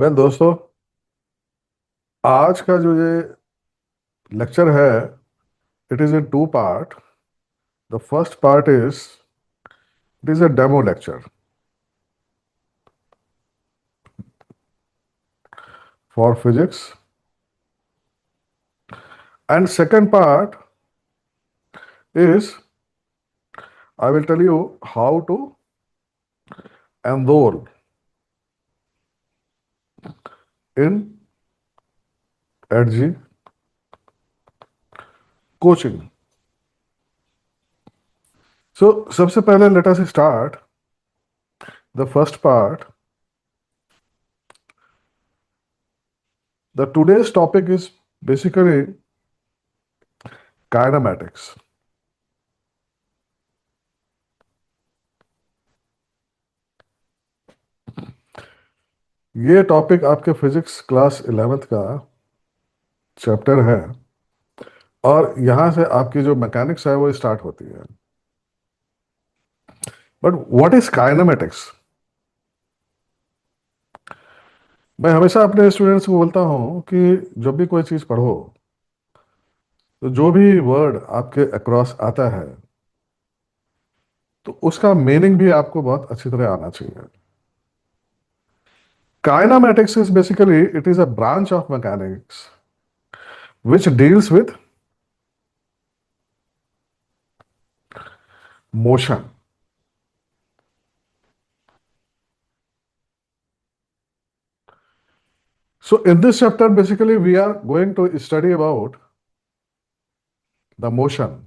दोस्तों, आज का जो ये लेक्चर है, it is in two part. The first part it is a demo lecture for physics, and second part is I will tell you how to enroll in EdJEE coaching. So सबसे पहले let us start the first part. The today's topic is basically kinematics. ये topic आपके physics class 11th का chapter है और यहां से आपकी जो मैकेनिक्स है वो स्टार्ट होती है. But what is kinematics? मैं हमेशा अपने स्टूडेंट्स को बोलता हूं कि जब भी कोई चीज पढ़ो तो जो भी वर्ड आपके अक्रॉस आता है तो उसका मीनिंग भी आपको बहुत अच्छी तरह आना चाहिए. Kinematics is basically it is a branch of mechanics which deals with motion. So in this chapter basically we are going to study about the motion.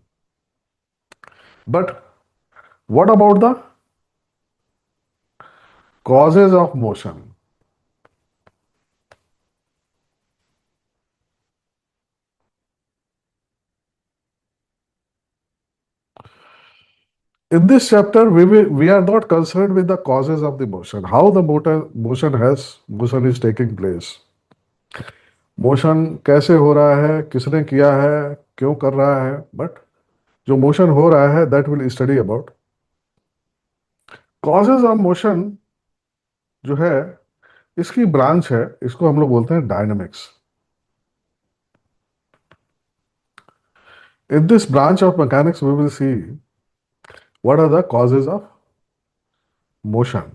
But what about the causes of motion? In this chapter, we are not concerned with the causes of the motion, how the motion is taking place. Motion कैसे हो रहा है, किसने किया है, क्यों कर रहा है, बट जो मोशन हो रहा है that will study about. Causes of motion जो है इसकी ब्रांच है, इसको हम लोग बोलते हैं dynamics. In this branch of mechanics we will see what are the causes of motion,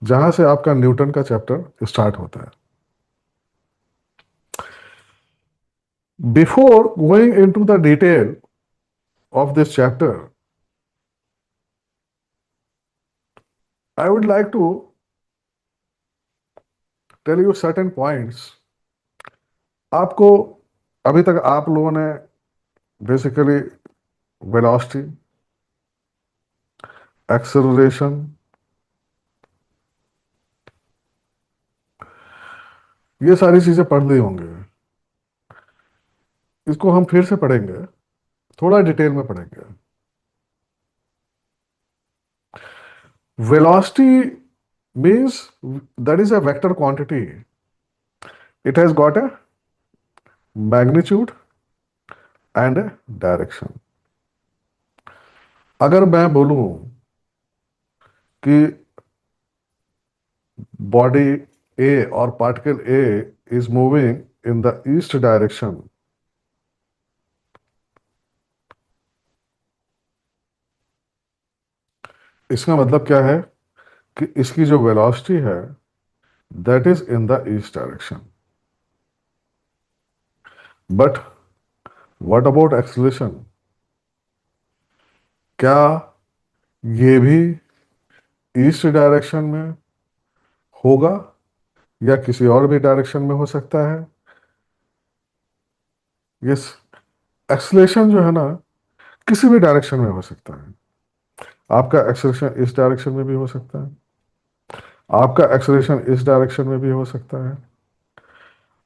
जहां से आपका न्यूटन का चैप्टर स्टार्ट होता है. Before going into the detail of this chapter, I would like to tell you certain points. आपको अभी तक आप लोगों ने बेसिकली वेलोसिटी, एक्सेलरेशन, ये सारी चीजें पढ़ ली होंगे. इसको हम फिर से पढ़ेंगे, थोड़ा डिटेल में पढ़ेंगे. Velocity means that is a vector quantity. It has got a magnitude and a direction. अगर मैं बोलूं कि बॉडी ए और particle A is moving in the east direction, इसका मतलब क्या है कि इसकी जो वेलोसिटी है that is in the east direction. But what about acceleration? क्या ये भी ईस्ट डायरेक्शन में होगा या किसी और भी डायरेक्शन में हो सकता है? यस, एक्सेलरेशन जो है ना किसी भी डायरेक्शन में हो सकता है. आपका एक्सेलरेशन इस डायरेक्शन में भी हो सकता है, आपका एक्सेलरेशन इस डायरेक्शन में भी हो सकता है,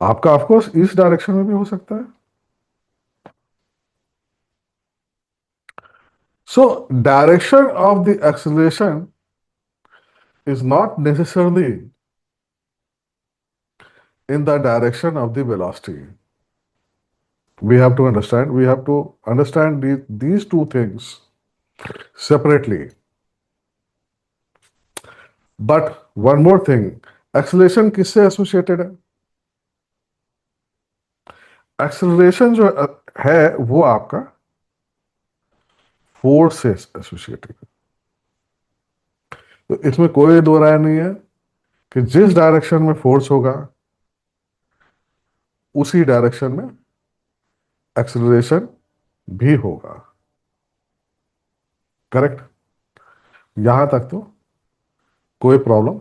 आपका ऑफकोर्स इस डायरेक्शन में भी हो सकता है. So direction of the acceleration is not necessarily in the direction of the velocity. We have to understand these two things separately. But one more thing, acceleration किससे एसोसिएटेड है? एक्सेलरेशन जो है वो आपका फोर्स से एसोसिएटेड है। तो इसमें कोई दो राय नहीं है कि जिस डायरेक्शन में फोर्स होगा उसी डायरेक्शन में एक्सेलरेशन भी होगा। करेक्ट? यहां तक तो कोई प्रॉब्लम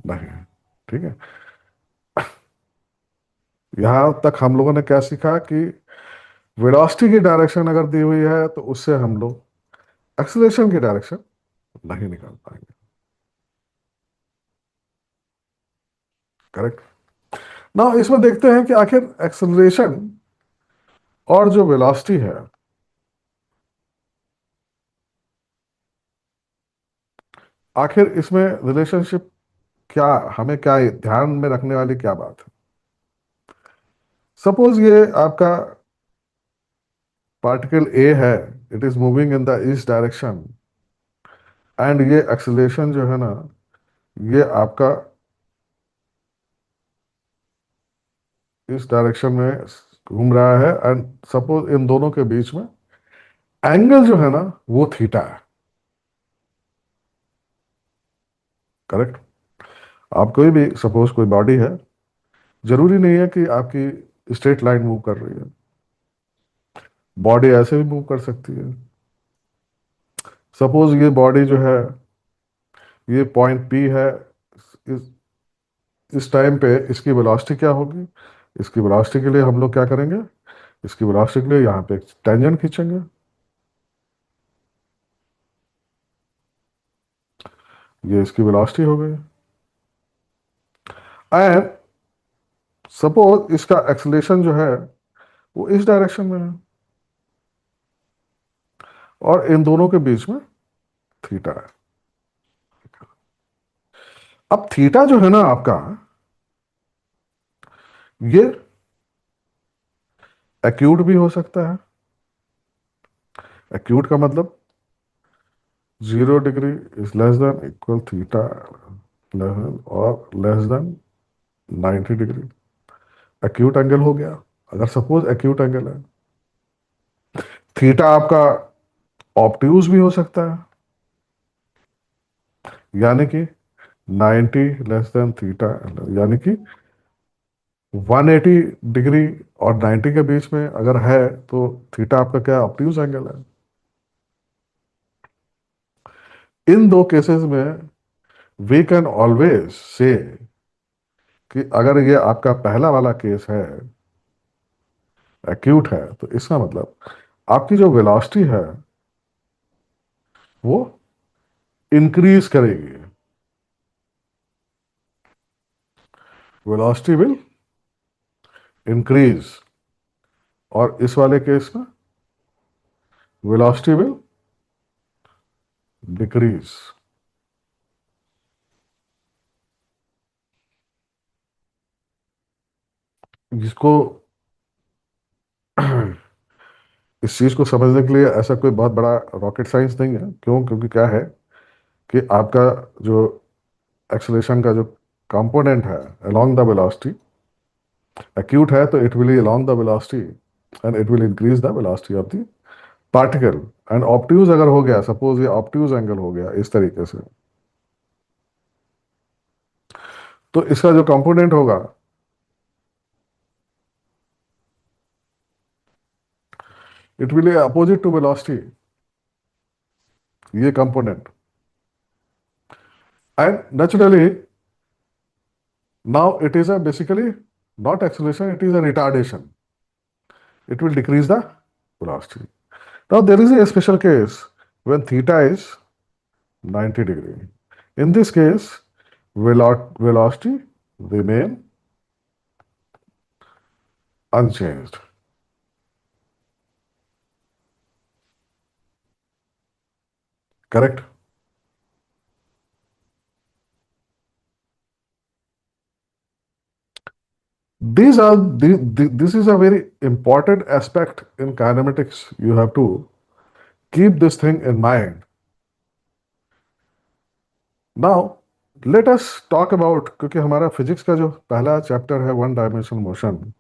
नहीं है। ठीक है। यहां तक हम लोगों ने क्या सीखा कि वेलोसिटी की डायरेक्शन अगर दी हुई है तो उससे हम लोग एक्सेलरेशन की डायरेक्शन नहीं निकाल पाएंगे। करेक्ट? ना इसमें देखते हैं कि आखिर एक्सेलरेशन और जो वेलोसिटी है, आखिर इसमें रिलेशनशिप क्या, हमें क्या ध्यान में रखने वाली क्या बात है? सपोज ये आपका पार्टिकल ए है, it is moving in the east direction, and ये एक्सेलरेशन जो है ना, ये आपका इस डायरेक्शन में घूम रहा है, एंड सपोज इन दोनों के बीच में एंगल जो है ना वो थीटा है। करेक्ट? आप कोई भी सपोज कोई बॉडी है, जरूरी नहीं है कि आपकी स्ट्रेट लाइन मूव कर रही है, बॉडी ऐसे भी मूव कर सकती है। सपोज ये बॉडी जो है, ये पॉइंट पी है, इस इस टाइम पे इसकी वेलोसिटी क्या होगी? इसकी वेलोसिटी के लिए हम लोग क्या करेंगे? इसकी वेलोसिटी के लिए यहाँ पे एक टेंजेंट खींचेंगे। ये इसकी वेलोसिटी हो गई। एंड सपोज इसका एक्सेलरेशन जो है वो इस डायरेक्शन में है, और इन दोनों के बीच में थीटा है। अब थीटा जो है ना आपका, ये एक्यूट भी हो सकता है। एक्यूट का मतलब 0 degree is less than equal theta और less than 90 degree. Acute angle हो गया, अगर सपोज एक्यूट एंगल है। थीटा आपका ऑब्ट्यूज भी हो सकता है, यानी कि 90 लेस देन थीटा, यानी कि 180 डिग्री और 90 के बीच में अगर है तो थीटा आपका क्या ऑब्ट्यूज एंगल है। इन दो केसेस में वी कैन ऑलवेज से कि अगर ये आपका पहला वाला केस है, एक्यूट है, तो इसका मतलब आपकी जो वेलोसिटी है वो इंक्रीज करेगी। वेलोसिटी विल इंक्रीज, और इस वाले केस में वेलोसिटी विल डिक्रीज। जिसको इस चीज को समझने के लिए ऐसा कोई बहुत बड़ा रॉकेट साइंस नहीं है। क्यों? क्योंकि क्या है कि आपका जो एक्सेलरेशन का जो कंपोनेंट है अलोंग द वेलोसिटी, एक्यूट है तो it will along the velocity and it will increase the velocity of the particle. And obtuse अगर हो गया, सपोज ये ऑब्ट्यूज एंगल हो गया इस तरीके से, तो इसका जो कंपोनेंट होगा it will opposite to velocity, ये component. And naturally now it is a basically not acceleration, it is a retardation. It will decrease the velocity. Now there is a special case when theta is 90 degree. In this case, velocity remain unchanged. Correct? This is a very important aspect in kinematics. You have to keep this thing in mind. Now, let us talk about, क्योंकि हमारा physics का जो पहला chapter है one dimensional motion,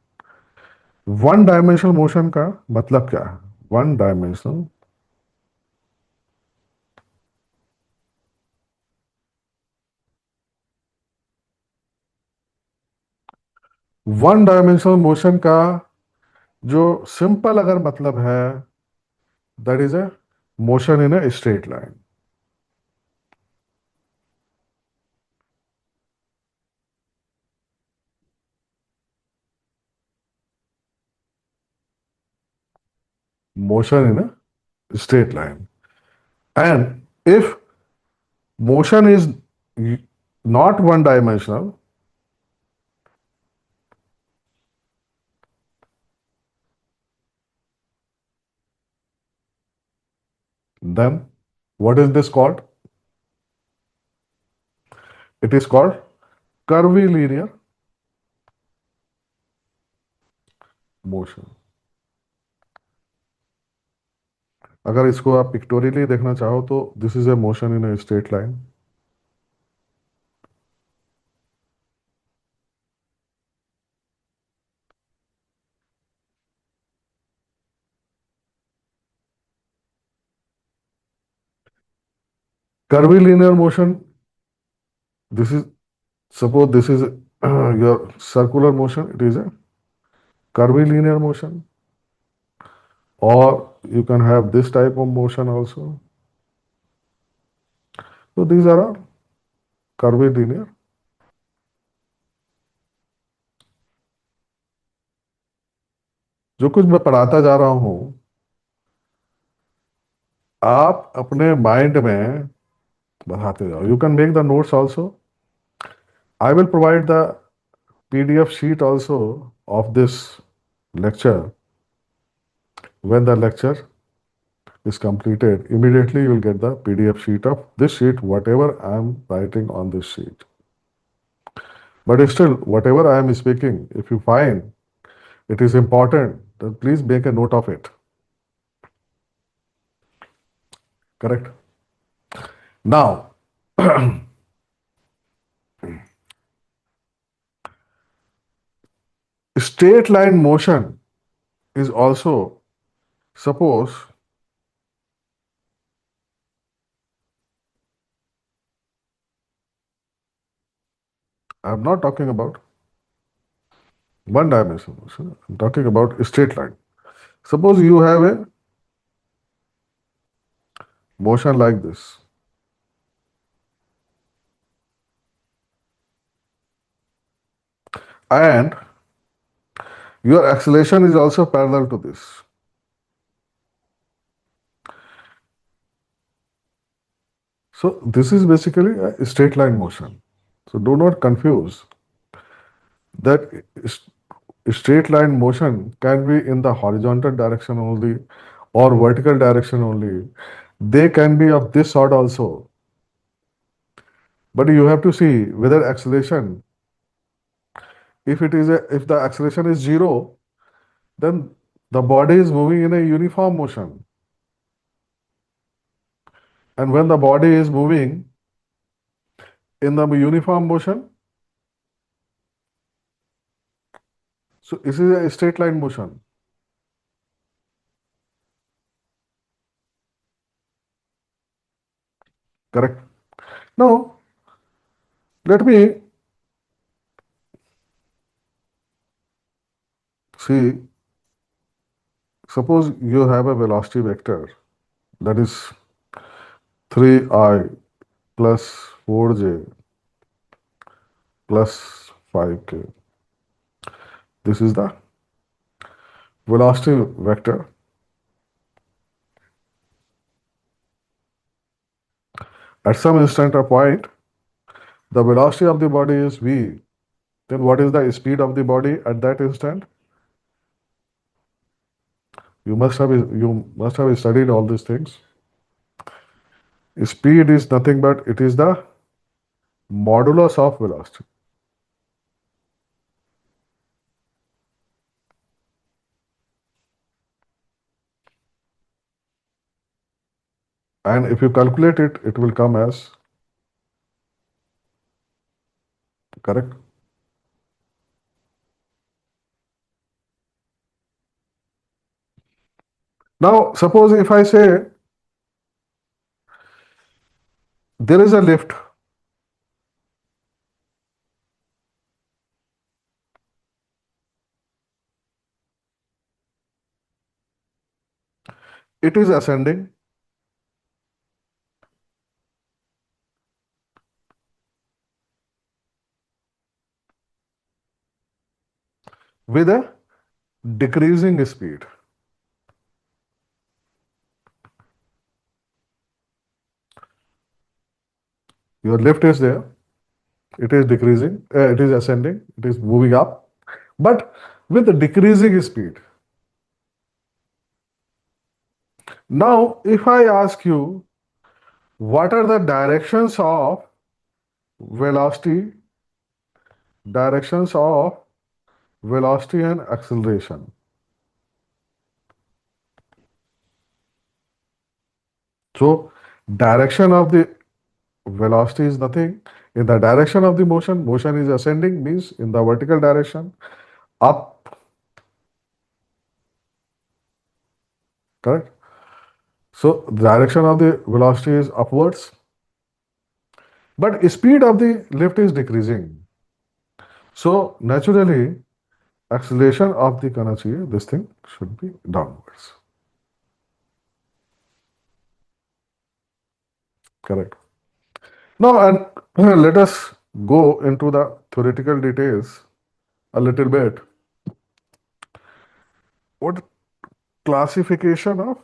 one dimensional motion का मतलब क्या है? वन डायमेंशनल मोशन का जो सिंपल अगर मतलब है, that is a motion in a straight line. Motion in a straight line. And if motion is not one dimensional, then what is this called? It is called curvilinear motion. अगर इसको आप pictorially देखना चाहो तो this is a motion in a straight line. Curvilinear motion, this is, suppose this is your circular motion, it is a curvilinear motion, or you can have this type of motion also. So these are all curvilinear. जो कुछ मैं पढ़ाता जा रहा हूं, आप अपने mind में बढ़ाते जाओ. You can make the notes also. I will provide the PDF sheet also of this lecture. When the lecture is completed, immediately you will get the PDF sheet of this sheet, whatever I am writing on this sheet. But still, whatever I am speaking, if you find it is important, then please make a note of it. Correct? Now, straight line motion is also, suppose I am not talking about one dimensional motion, I am talking about a straight line. Suppose you have a motion like this, and your acceleration is also parallel to this. So this is basically a straight line motion. So do not confuse that straight line motion can be in the horizontal direction only or vertical direction only. They can be of this sort also. But you have to see whether acceleration, if the acceleration is zero, then the body is moving in a uniform motion. And when the body is moving in the uniform motion, so this is a straight line motion. Correct? Now, let me see, suppose you have a velocity vector that is 3i plus 4j plus 5k. This is the velocity vector. At some instant or point, the velocity of the body is v. Then what is the speed of the body at that instant? You must have studied all these things. Speed is nothing but it is the modulus of velocity. And if you calculate it, it will come as Correct? Now, suppose if I say there is a lift, it is ascending with a decreasing speed. Your lift is there, it is decreasing, it is ascending, it is moving up, but with a decreasing speed. Now, if I ask you, what are the velocity, directions of velocity and acceleration? So, direction of the velocity is nothing. In the direction of the motion, motion is ascending, means in the vertical direction, up, correct? So, the direction of the velocity is upwards, but speed of the lift is decreasing. So, naturally, acceleration of the this thing should be downwards. Correct. Now, and let us go into the theoretical details a little bit. What classification of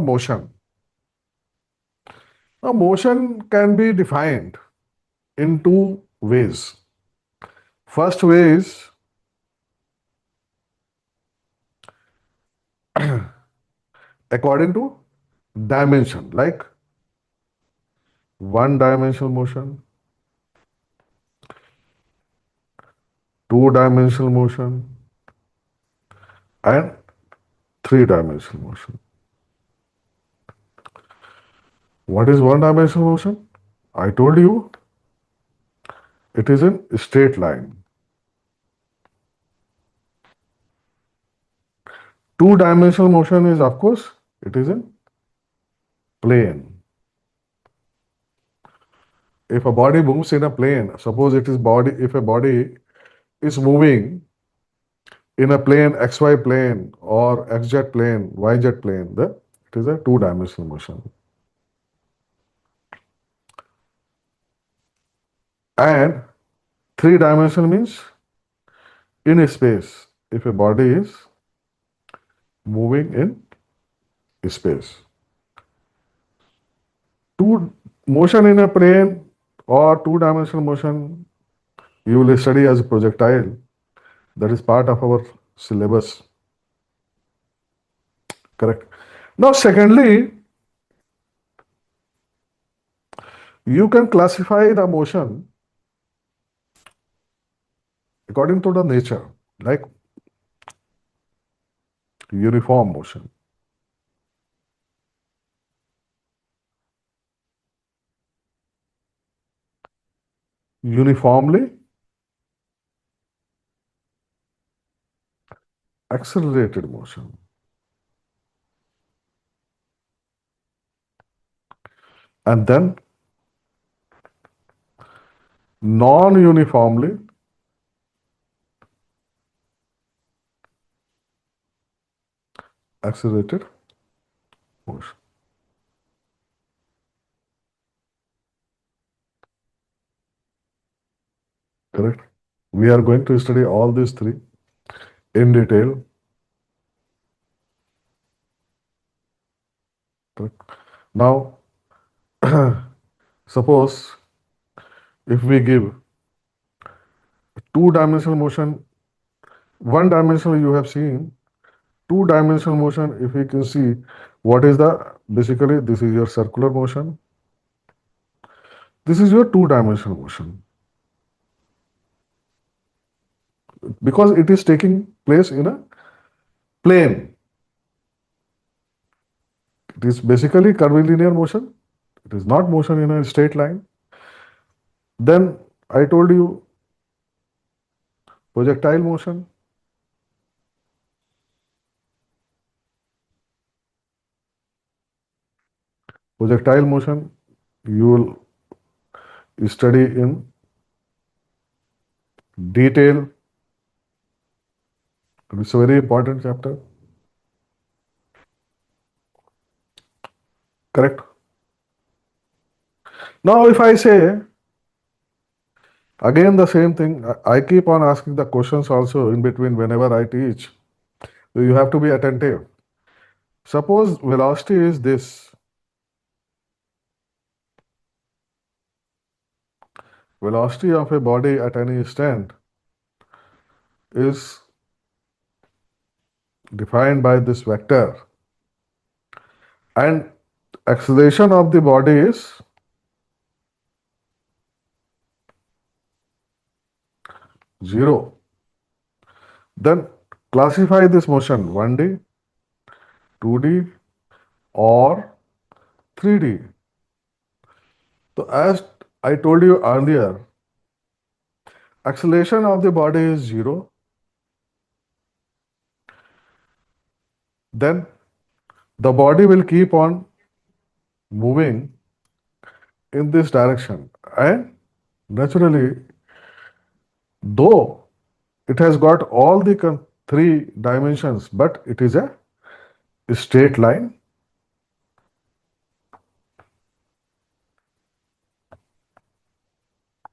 motion? Now, motion can be defined in two ways. First way is according to dimension, like one dimensional motion, two-dimensional motion, and three-dimensional motion. What is one-dimensional motion? I told you it is in straight line. Two-dimensional motion is, of course, it is in plane. If a body moves in a plane, suppose it is if a body is moving in a plane, XY plane or XZ plane, YZ plane, then it is a two-dimensional motion. And three-dimensional means in space, if a body is moving in space. Two motion in a plane or two-dimensional motion, you will study as a projectile. That is part of our syllabus. Correct. Now, secondly, you can classify the motion according to the nature, like uniform motion. Uniformly accelerated motion. And then non-uniformly accelerated motion. Correct? We are going to study all these three in detail. Correct? Now, suppose if we give two-dimensional motion, one-dimensional you have seen, two-dimensional motion, if you can see, what is basically this is your circular motion, this is your two-dimensional motion. Because it is taking place in a plane. It is basically curvilinear motion. It is not motion in a straight line. Then I told you projectile motion. Projectile motion you will study in detail. It's a very important chapter. Correct. Now, if I say again the same thing, I keep on asking the questions also in between whenever I teach. So you have to be attentive. Suppose velocity is this. Velocity of a body at any instant is defined by this vector, and acceleration of the body is 0. Then classify this motion 1D, 2D or 3D. So as I told you earlier, acceleration of the body is 0. Then the body will keep on moving in this direction, and naturally, though it has got all the three dimensions, but it is a straight line.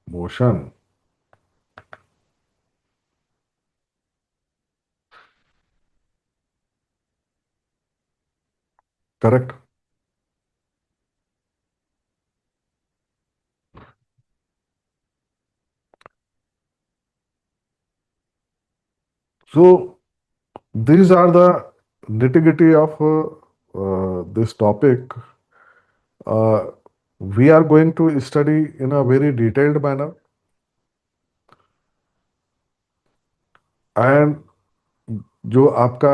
Motion. Correct. So these are the nitty-gritty of this topic. We are going to study in a very detailed manner, and जो आपका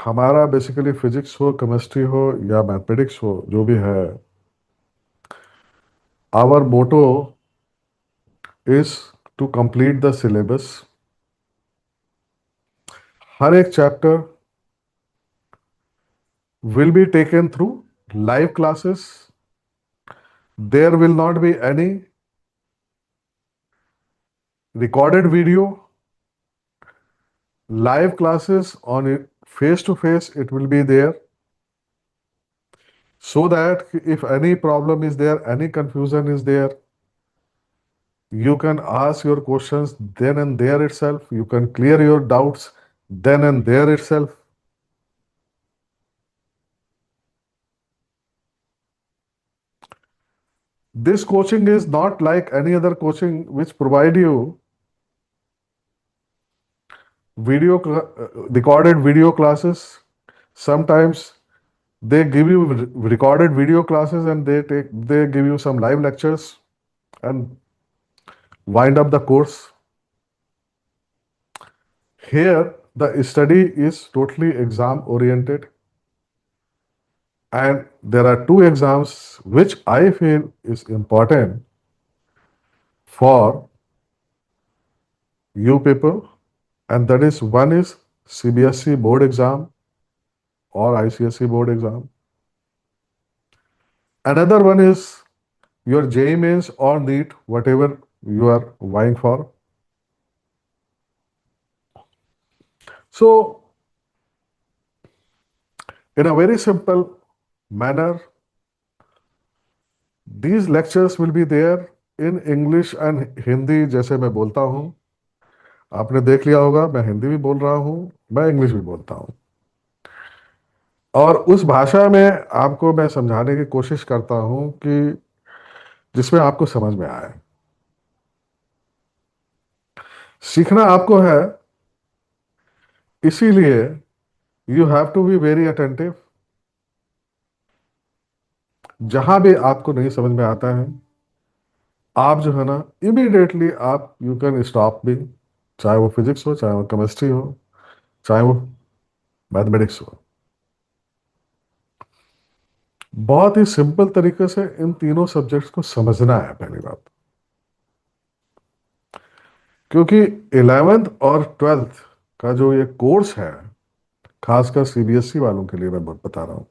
हमारा basically physics हो, chemistry हो या mathematics हो, जो भी है, our motto is to complete the syllabus. हर एक chapter will be taken through live classes. There will not be any recorded video. Live classes on it, face to face, it will be there. So that if any problem is there, any confusion is there, you can ask your questions then and there itself. You can clear your doubts then and there itself. This coaching is not like any other coaching which provide you recorded video classes. Sometimes they give you recorded video classes and they give you some live lectures and wind up the course. Here the study is totally exam oriented, and there are two exams which I feel is important for you people, and that is one is CBSE board exam or ICSE board exam. Another one is your JEE Mains or NEET, whatever you are vying for. So, in a very simple manner, these lectures will be there in English and Hindi. जैसे मैं बोलता हूँ, आपने देख लिया होगा, मैं हिंदी भी बोल रहा हूँ, मैं इंग्लिश भी बोलता हूँ, और उस भाषा में आपको मैं समझाने की कोशिश करता हूँ कि जिसमें आपको समझ में आए. सीखना आपको है, इसीलिए you have to be very attentive. जहां भी आपको नहीं समझ में आता है, आप जो है ना इमीडिएटली आप यू कैन स्टॉप भी, चाहे वो फिजिक्स हो, चाहे वो केमिस्ट्री हो, चाहे वो मैथमेटिक्स हो. बहुत ही सिंपल तरीके से इन तीनों सब्जेक्ट्स को समझना है पहली बात, क्योंकि 11th और 12th का जो ये कोर्स है, खासकर सीबीएसई वालों के लिए मैं बहुत बता रहा हूं,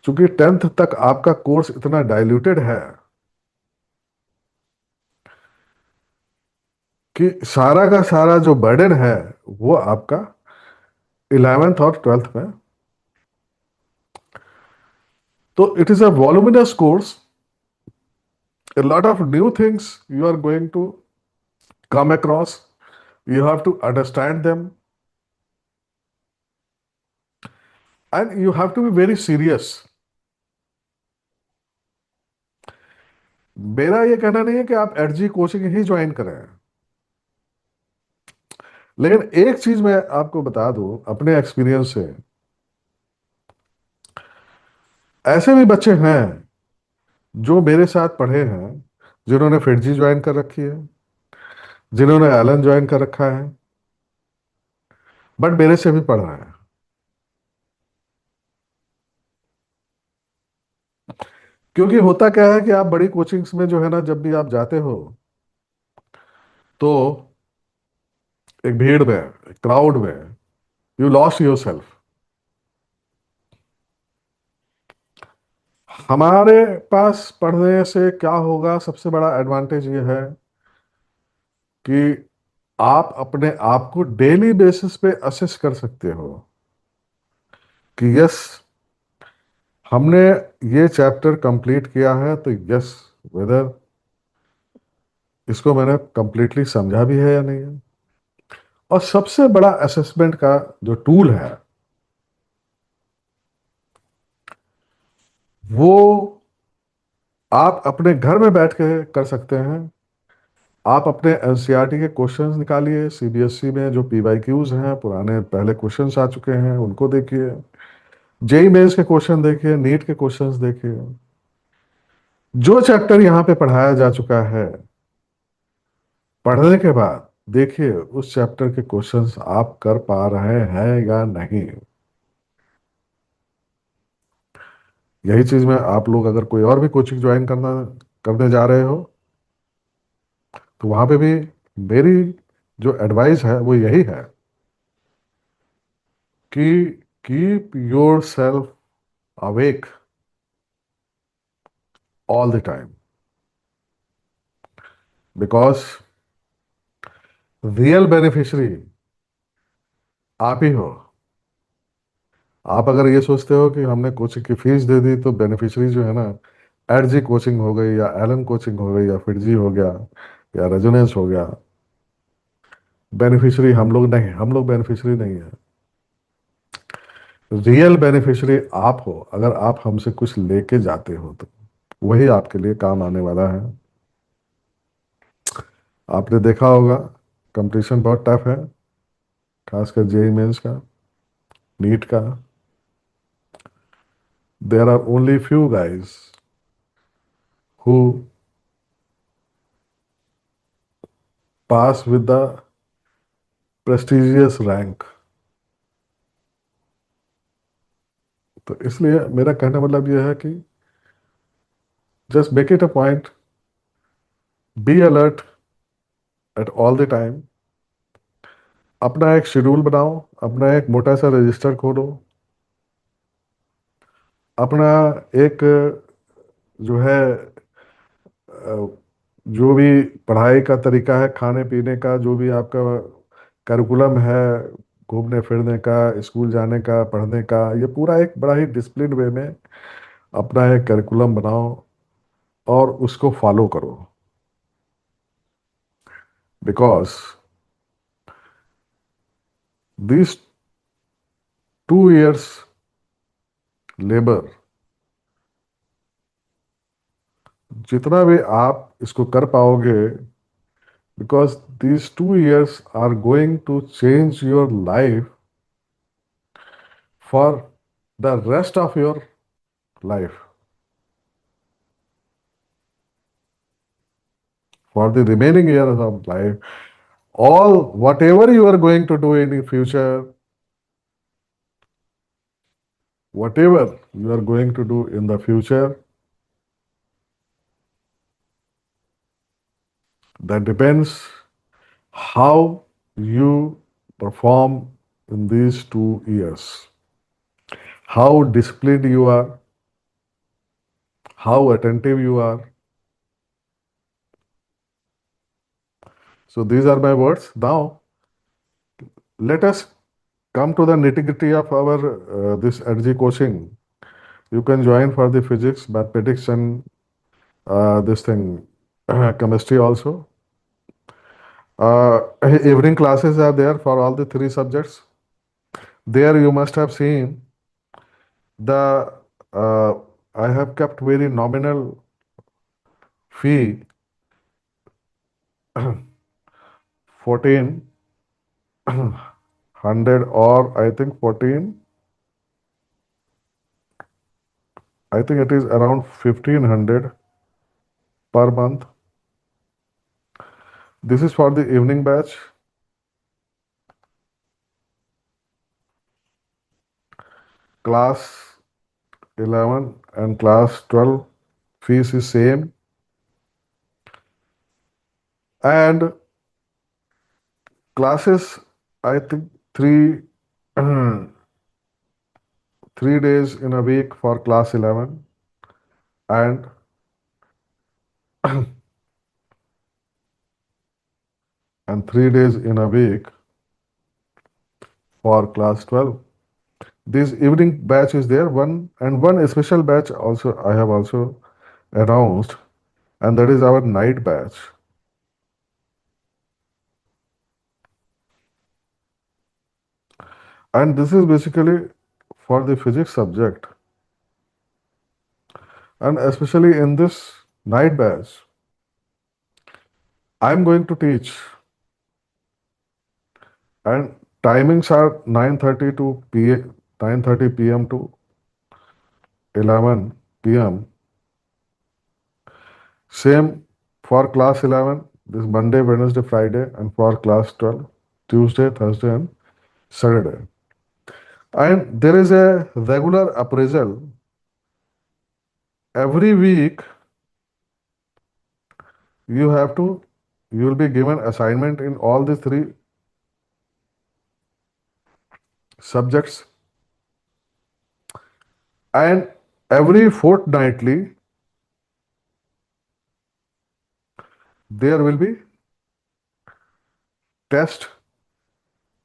क्योंकि 10th तक आपका कोर्स इतना डाइल्यूटेड है कि सारा का सारा जो बर्डन है वो आपका 11th और 12th में। तो it is a voluminous course, a lot of new things you are going to come across, you have to understand them, and you have to be very serious. मेरा ये कहना नहीं है कि आप एडजी कोचिंग ही ज्वाइन करें, लेकिन एक चीज मैं आपको बता दूं अपने एक्सपीरियंस से, ऐसे भी बच्चे हैं जो मेरे साथ पढ़े हैं, जिन्होंने फिटजी ज्वाइन कर रखी है, जिन्होंने एलन ज्वाइन कर रखा है, बट मेरे से भी पढ़ रहे हैं। क्योंकि होता क्या है कि आप बड़ी कोचिंग्स में जो है ना, जब भी आप जाते हो तो एक भीड़ में, एक क्राउड में, यू लॉस्ट योर सेल्फ। हमारे पास पढ़ने से क्या होगा, सबसे बड़ा एडवांटेज ये है कि आप अपने आप को डेली बेसिस पे असेस कर सकते हो कि यस, हमने ये चैप्टर कंप्लीट किया है, तो यस, वेदर इसको मैंने कंप्लीटली समझा भी है या नहीं है। और सबसे बड़ा असेसमेंट का जो टूल है वो आप अपने घर में बैठ के कर सकते हैं। आप अपने एनसीईआरटी के क्वेश्चंस निकालिए, सीबीएसई में जो पीवाईक्यूज हैं, पुराने पहले क्वेश्चंस आ चुके हैं, उनको देखिए, जेई मेंस के क्वेश्चन देखिए, नीट के क्वेश्चंस देखिए, जो चैप्टर यहाँ पे पढ़ाया जा चुका है, पढ़ने के बाद देखिए उस चैप्टर के क्वेश्चंस आप कर पा रहे हैं या नहीं। यही चीज में आप लोग अगर कोई और भी कोचिंग ज्वाइन करने जा रहे हो, तो वहां पे भी मेरी जो एडवाइस है वो यही है कि keep your self awake all the time, because real beneficiary आप ही हो। आप अगर ये सोचते हो कि हमने कोचिंग की फीस दे दी तो बेनिफिशियरी जो है ना, एडजी कोचिंग हो गई या एलन कोचिंग हो गई या फिटजी हो गया या रेजोनेंस हो गया, बेनिफिशियरी हम लोग नहीं, हम लोग बेनिफिशियरी नहीं है। रियल बेनिफिशियरी आप हो, अगर आप हमसे कुछ लेके जाते हो तो वही आपके लिए काम आने वाला है। आपने देखा होगा कंपटीशन बहुत टफ है, खासकर जेई मेंस का, नीट का। There are only few guys who pass with the prestigious rank. तो इसलिए मेरा कहने मतलब यह है कि just make it a point, be alert at all the time. अपना एक शेड्यूल बनाओ, अपना एक मोटा सा रजिस्टर खोलो, अपना एक जो है जो भी पढ़ाई का तरीका है, खाने पीने का जो भी आपका करिकुलम है, घूमने फिरने का, स्कूल जाने का, पढ़ने का, ये पूरा एक बड़ा ही डिसिप्लिन वे में अपना एक करिकुलम बनाओ और उसको फॉलो करो। बिकॉज दिस 2 years लेबर, जितना भी आप इसको कर पाओगे, because these 2 years are going to change your life for the rest of your life, for the remaining years of life. All whatever you are going to do in the future, whatever you are going to do in the future, that depends how you perform in these 2 years, how disciplined you are, how attentive you are. So these are my words. Now let us come to the nitty-gritty of our this EdJEE coaching. You can join for the physics, mathematics, and this thing chemistry also. Evening classes are there for all the three subjects. There you must have seen the I have kept very nominal fee 1400, or I think 14, I think it is around 1500 per month. This is for the evening batch. Class 11 and class 12 fees is same, and classes, I think, three 3 days in a week for class 11, and and 3 days in a week for class 12. This evening batch is there, one special batch also I have also announced, and that is our night batch. And this is basically for the physics subject. And especially in this night batch, I'm going to teach, and timings are 9:30 to 9:30 p.m. to 11 p.m. Same for class 11, this Monday, Wednesday, Friday, and for class 12, Tuesday, Thursday, and Saturday. And there is a regular appraisal every week. You have to, you will be given assignment in all the three subjects, and every fortnightly there will be test,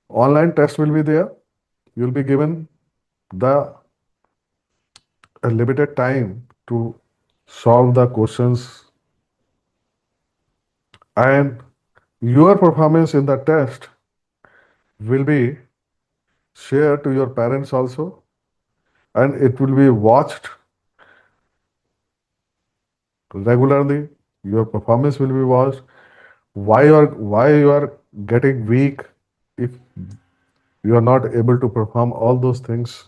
online test will be there. You will be given the a limited time to solve the questions, and your performance in the test will be shared to your parents also, and it will be watched regularly. Your performance will be watched. Why you are getting weak if you are not able to perform all those things.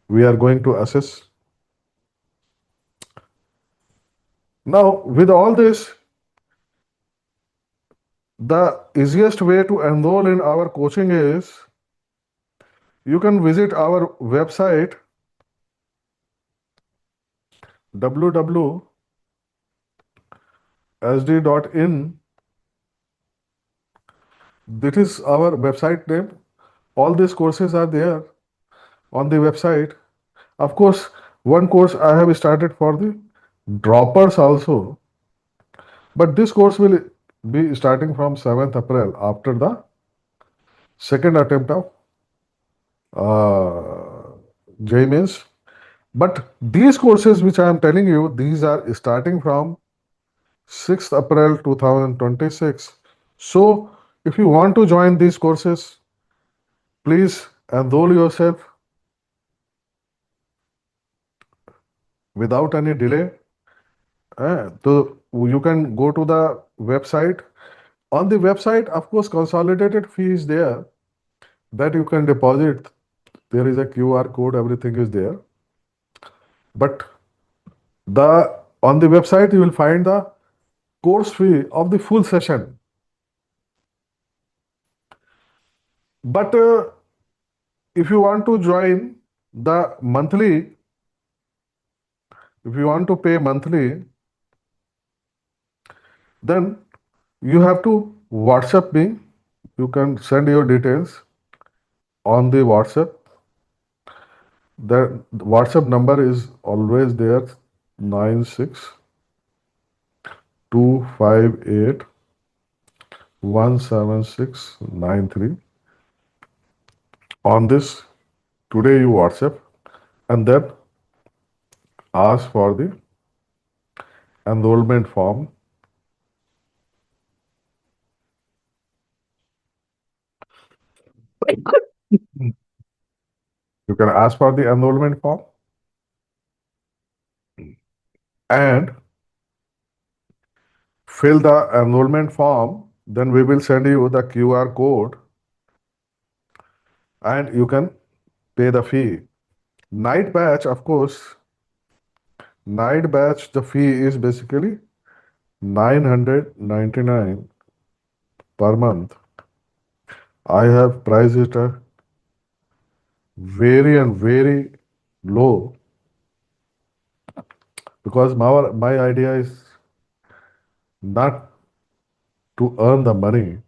We are going to assess. Now, with all this, the easiest way to enroll in our coaching is you can visit our website www.sd.in. This is our website name. All these courses are there on the website. Of course, one course I have started for the droppers also, but this course will be starting from 7th April after the second attempt of JEE Mains. But these courses which I am telling you, these are starting from 6th April 2026. So if you want to join these courses, please enroll yourself without any delay. So you can go to the website. On the website, of course, consolidated fee is there that you can deposit. There is a QR code, everything is there. But on the website you will find the course fee of the full session. But if you want to join The monthly, if you want to pay monthly, then you have to WhatsApp me. You can send your details on the WhatsApp. The WhatsApp number is always there, 9625817693. On this, today you WhatsApp and then ask for the enrollment form. You can ask for the enrollment form and fill the enrollment form. Then we will send you the QR code and you can pay the fee. Night batch, of course, night batch, the fee is basically 999 per month. I have priced it very and very low because my idea is not to earn the money.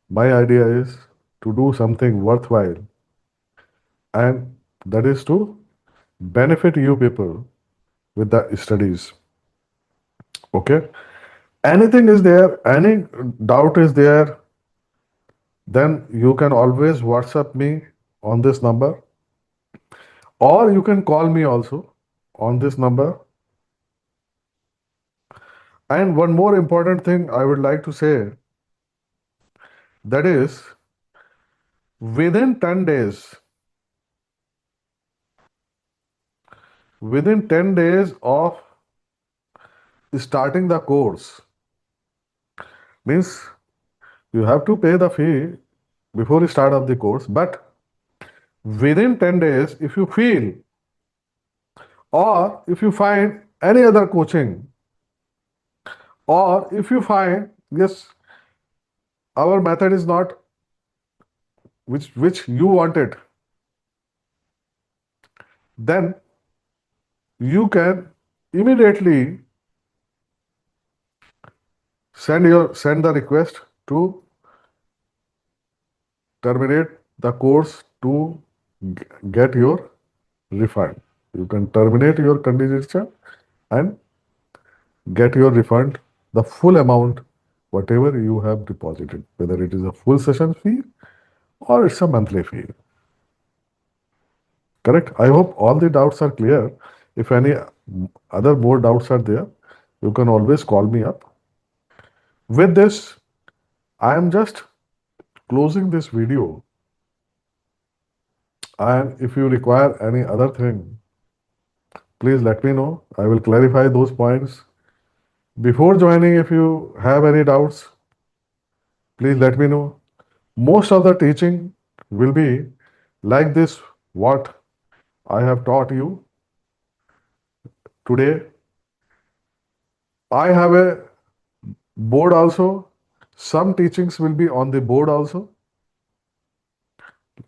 My idea is to do something worthwhile, and that is to benefit you people with the studies. Okay? Anything is there, any doubt is there, then you can always WhatsApp me on this number, or you can call me also on this number. And one more important thing I would like to say, that is within 10 days, within 10 days of starting the course, means you have to pay the fee before the start of the course, but within 10 days, if you feel or if you find any other coaching, or if you find yes, our method is not which you wanted, then you can immediately send the request to terminate the course to get your refund. You can terminate your candidature and get your refund, the full amount, whatever you have deposited, whether it is a full session fee or it's a monthly fee. Correct? I hope all the doubts are clear. If any other more doubts are there, you can always call me up. With this, I am just closing this video. And if you require any other thing, please let me know. I will clarify those points. Before joining, if you have any doubts, please let me know. Most of the teaching will be like this, what I have taught you today. I have a board also. Some teachings will be on the board also,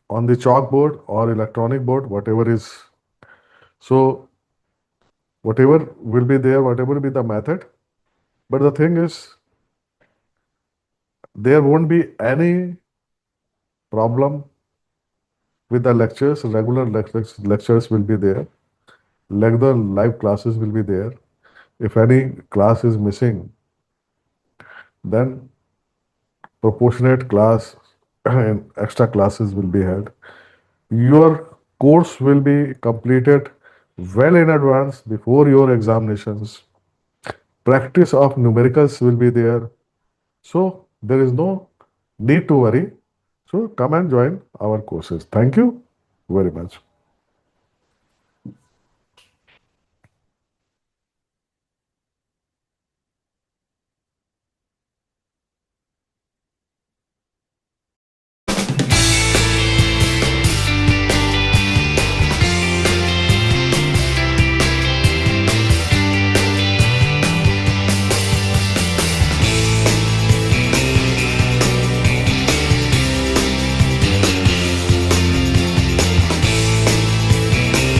on the chalkboard or electronic board, whatever is. So, whatever will be there, whatever will be the method. But the thing is, there won't be any problem with the lectures. Regular lectures will be there. Regular live classes will be there. If any class is missing, then proportionate class and extra classes will be held. Your course will be completed well in advance before your examinations. Practice of numericals will be there. So there is no need to worry. So come and join our courses. Thank you very much.